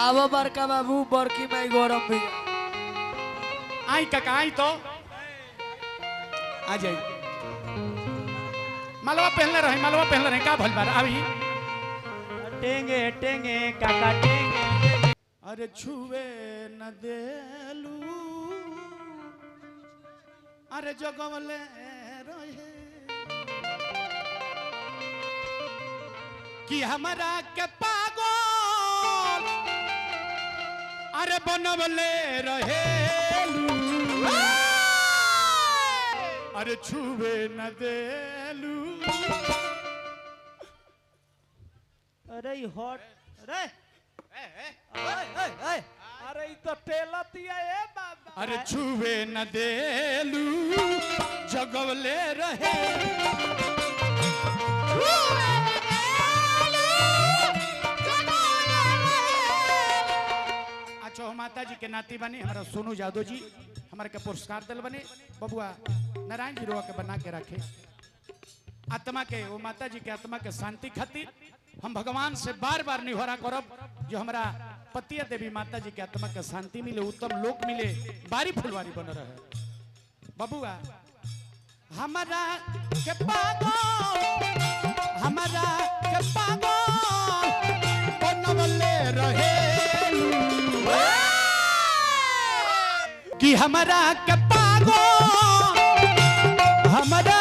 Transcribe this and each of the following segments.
आवा बड़का बाबू बड़की माई गरम भी आई काका आई तो आ जाई मालवा पहनले रहे का भल बार अभी टेंगे टेंगे काका टेंगे अरे छुए न देलू अरे जगवले रहे कि हमारा के पागल अरे बनवले रहेलू अरे छुए न देलू अरे हॉट अरे अरे तो टेलतिया ए बाबा अरे छुए न देलू जगवले रहे अच्छा माता जी के नाती बने हमारा सोनू यादव जी हमारे के पुरस्कार दल बने बबुआ नारायण जी रोआ के बना के रखे आत्मा के वो माता जी के आत्मा के शांति खातिर हम भगवान से बार बार निहोरा करब जो हमारा पतिया देवी माता जी के आत्मा के शांति मिले उत्तम लोक मिले बारी फुलवारी बन रहे बबुआ हमारा के पागल बनवले रहे कि हमारा के पागल हमारा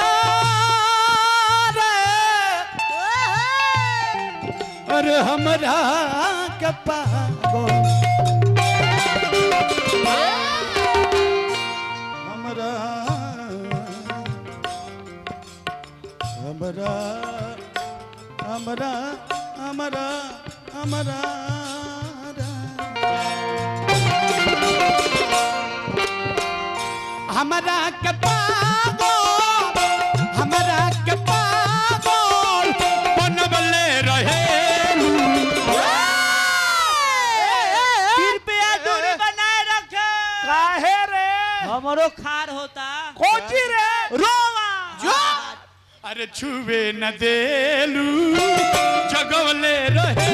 अरे हमारा के पागल हमारा हमारा हमारा हमारा हमारा हमारा के पागल बनवले रहे काहे रे हमरो खार होता कोची रे रोवा अरे छुवे न देलू जगवले रहे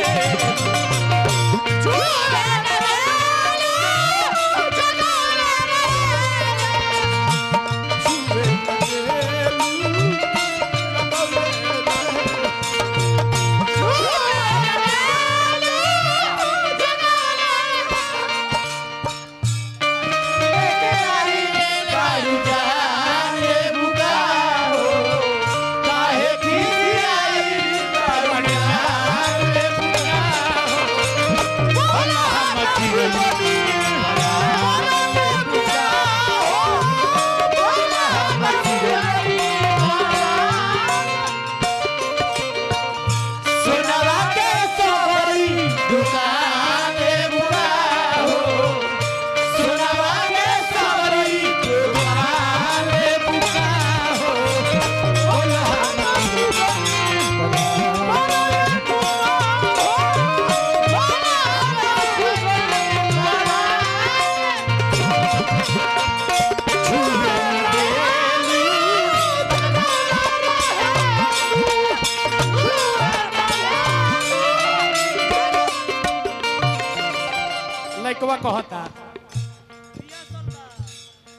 लइकवा कहता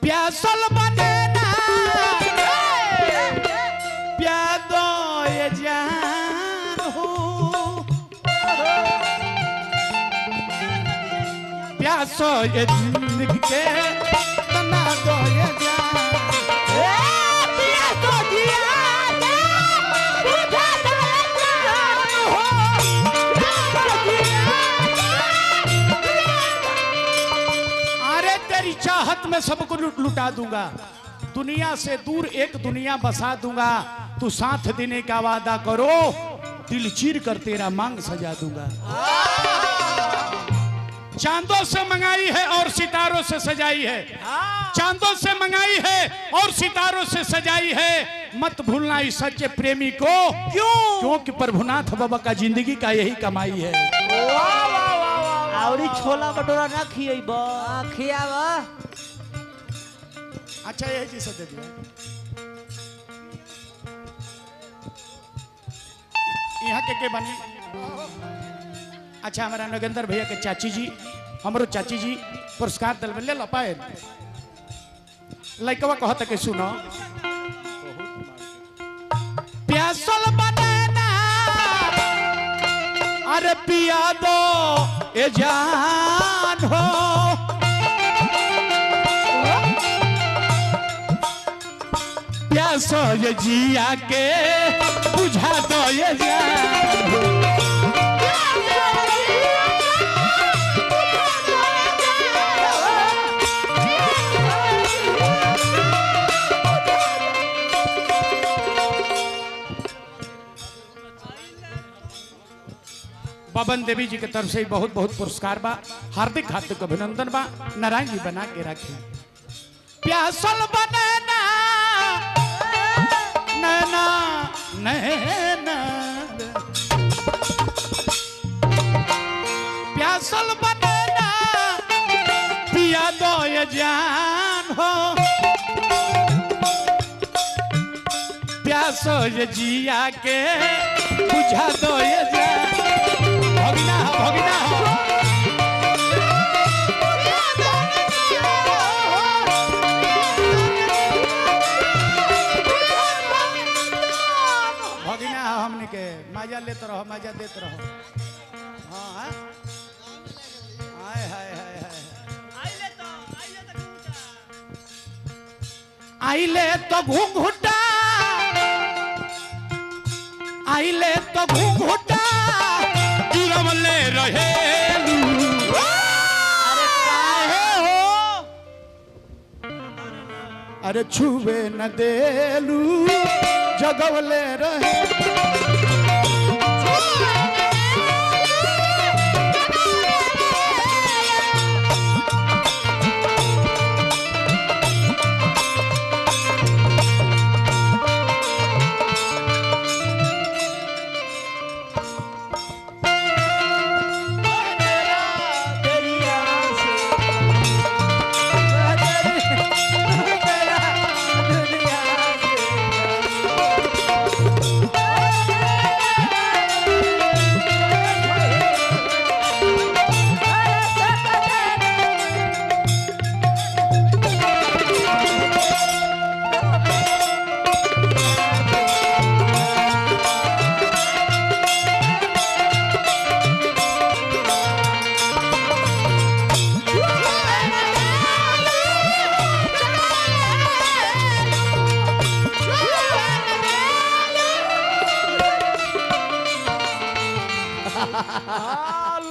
प्यासल बने ना प्यादो ये जान हो प्यासो ये जिंदगी के तना दो ये जान प्यासो दिया चाहत में सबको लुटा दूंगा दुनिया से दूर एक दुनिया बसा दूंगा तू साथ देने का वादा करो दिल चीर कर तेरा मांग सजा दूंगा चांदों से मंगाई है और सितारों से सजाई है चांदों से मंगाई है और सितारों से सजाई है मत भूलना इस सच्चे प्रेमी को क्योंकि प्रभुनाथ बाबा का जिंदगी का यही कमाई है आवरी छोला भटूरा ना खियाइबा खियावा अच्छा यही चीज दे दिया यहाँ के बनी अच्छा हमारा नगेंद्र भैया के चाची जी हमरो चाची जी पुरस्कार दिल में ले लो पाए लइकवा कहत के सुनो प्यासल बनाना अरे पिया दो ए जान हो प्यासो ये जिया के बुझा दो ये जान हो पवन देवी जी की तरफ से बहुत बहुत पुरस्कार बा हार्दिक हार्दिक अभिनंदन बा नारायण जी बना के रखे प्यासल बनाना नैना नैना प्यासल बनाना पिया दो ये जान हो प्यासो ये जिया के बुझा दो ये जान भगिना हो भगिना हो भगिना हो हमने के मजा लेते रहो मजा देते रहो हाँ हाँ हाय हाय हाय हाय आइले तो घूंघटा आइले तो घूंघटा गिरवले रहेलू अरे काहे हो अरे छुबे न देलू जगवले रहे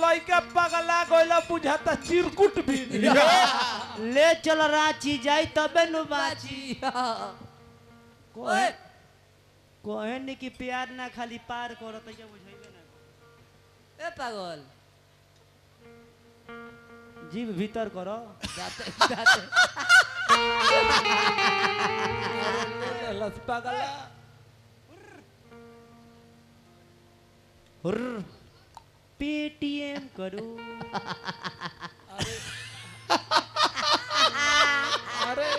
लइका पगला गइला बुझाता चिरकुट भी ले चल रांची जाई तबे नु बाची कोहे कोहे ने की प्यार ना खाली पार करत है बुझाइबे ना ए पागल जीव भीतर करो जाते जाते लस पगला हुर पेटीएम करो अरे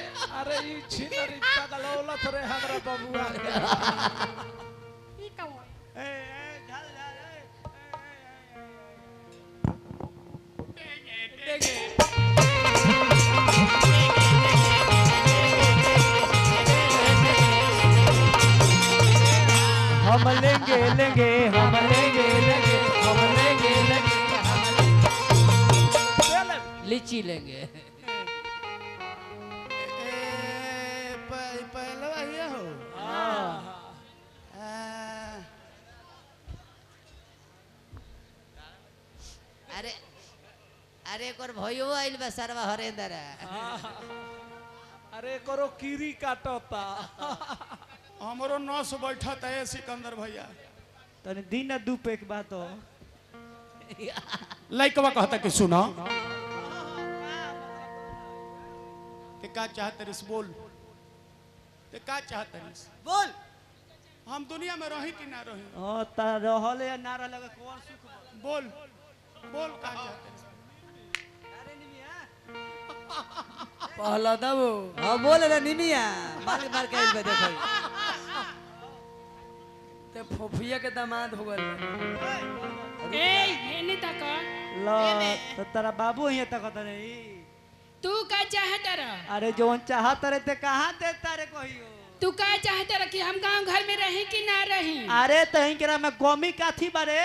अरे ई छिनरी पगलौला थरे हमरा बबुआ ए झल झल हम लेंगे लेंगे हम लेंगे लेंगे हम लेंगे लेंगे लीची लेंगे पहलवा ये हो अरे अरे एक और भयो आइल बा सरवा हरेंद्र अरे करो कीरी काटता हमरो नस बैठत है सिकंदर भैया तने दिन दू पेक बात हो लइकवा कहता कि सुनो ते का चाहते रिस बोल ते का चाहते रिस बोल हम दुनिया में रही कि ना रही ओ त रहले या ना रहले कौन सुख बोल बोल का चाहते रिस अरे निमिया पहला दबो हां बोल रे निमिया मार मार के आइल बा देखो ते फोफिया के दामाद हो गए ए हेने तक लो तो तेरा बाबू ही तक नहीं तू का चाहता रह अरे जो चाहत रहे थे कहाँ देता रे कहियो तू का चाहता रह कि हम गांव घर में रही कि ना रही अरे तही के में कमी काथी बारे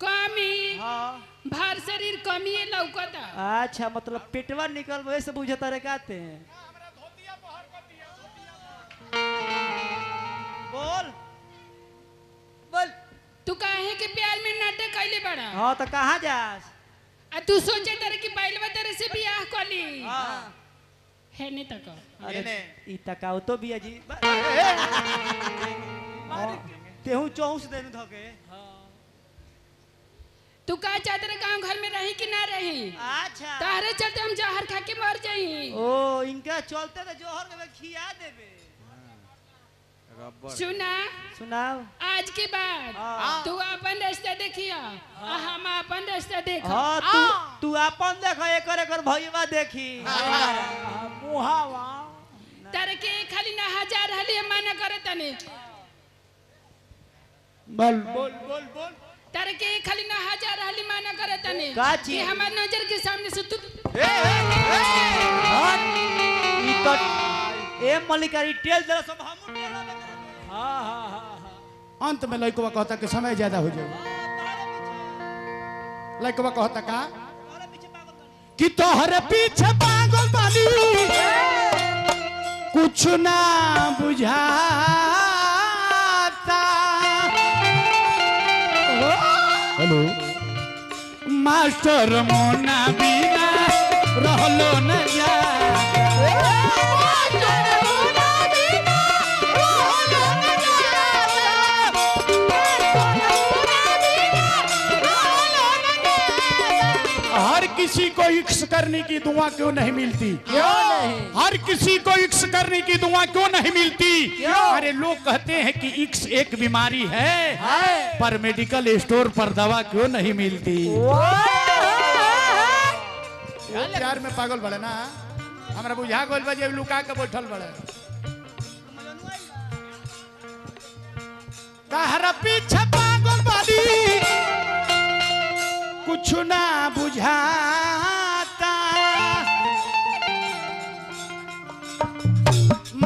कमी हाँ भर शरीर कमी लौकता अच्छा मतलब पेटवा निकल वैसे बुझता रे कहते हैं बोल बोल तू काहे के प्यार में नाटक कैले बड़ा हाँ तो कहाँ जास आ तू सोचे तरह की बैलवा तरह से बियाह कली हाँ हेने तक अरे ई तकाउ तो भी अजी तेहू चौस देनु धके तू का चाहता रह गांव घर में रही कि ना रही अच्छा तारे चलते हम जहर खा के मर जाई ओ इनका चलते तो जोहर के खिया देबे सुना सुनाओ आज के बाद हाँ। तू अपन रास्ता देखिया आ हम अपन रास्ता देख हाँ तू अपन देख एकर भईवा देखी मुहावा तारे के खाली ना हजार हली मना करे तने बोल बोल बोल बोल तारे के खाली ना हजार हली मना करे तने का चीज? कि हमार नजर के सामने से तू ई तो ए मलिकारी टेल जरा सब हम टेल हाँ हाँ हाँ अंत में लड़कवा कहता कि समय ज्यादा हो जाए लड़कवा कहता का कि तोहरे पीछे पागल बानी कुछ ना बुझाता हेलो मास्टर मोना बिना रहलो न जा हर किसी को इक्स करने की दुआ क्यों नहीं मिलती क्यों नहीं हर किसी को इक्स करने की दुआ क्यों नहीं मिलती अरे लोग कहते हैं कि इक्स एक बीमारी है पर मेडिकल स्टोर पर दवा क्यों नहीं मिलती प्यार में पागल बड़े ना हमारा बुझा गोल बजे लुका के बैठल बड़े कहरा पीछे पागल बाड़ी कुछ ना बुझाता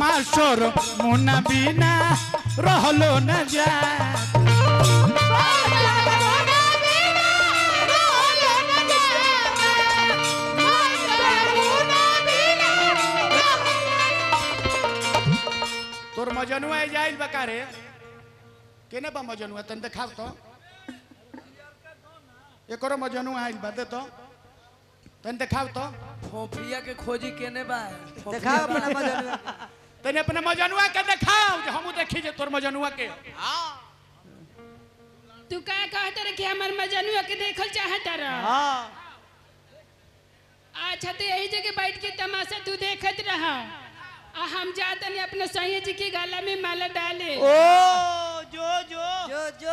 मास्टर मुन्ना बिना रहलो न जा तोर मजनुआ जाइल बकारे केने बा मजनुआ तन देखाव तो एकरो मजनुआ आइल बा दे तो तन देखाव तो फोफिया के खोजी केने बा दिखाओ अपना मजनुआ तने अपने मजनुआ के देखाव जे हमू देखी जे तोर मजनुआ के तू का कहता रह कि हमार मजनुआ के देखल चाहता रह हां अच्छा तो यही जगह बैठ के तमाशा तू देखत रहा आ हम जातनी अपने सैया जी के गला में माला डाले ओ जो जो जो जो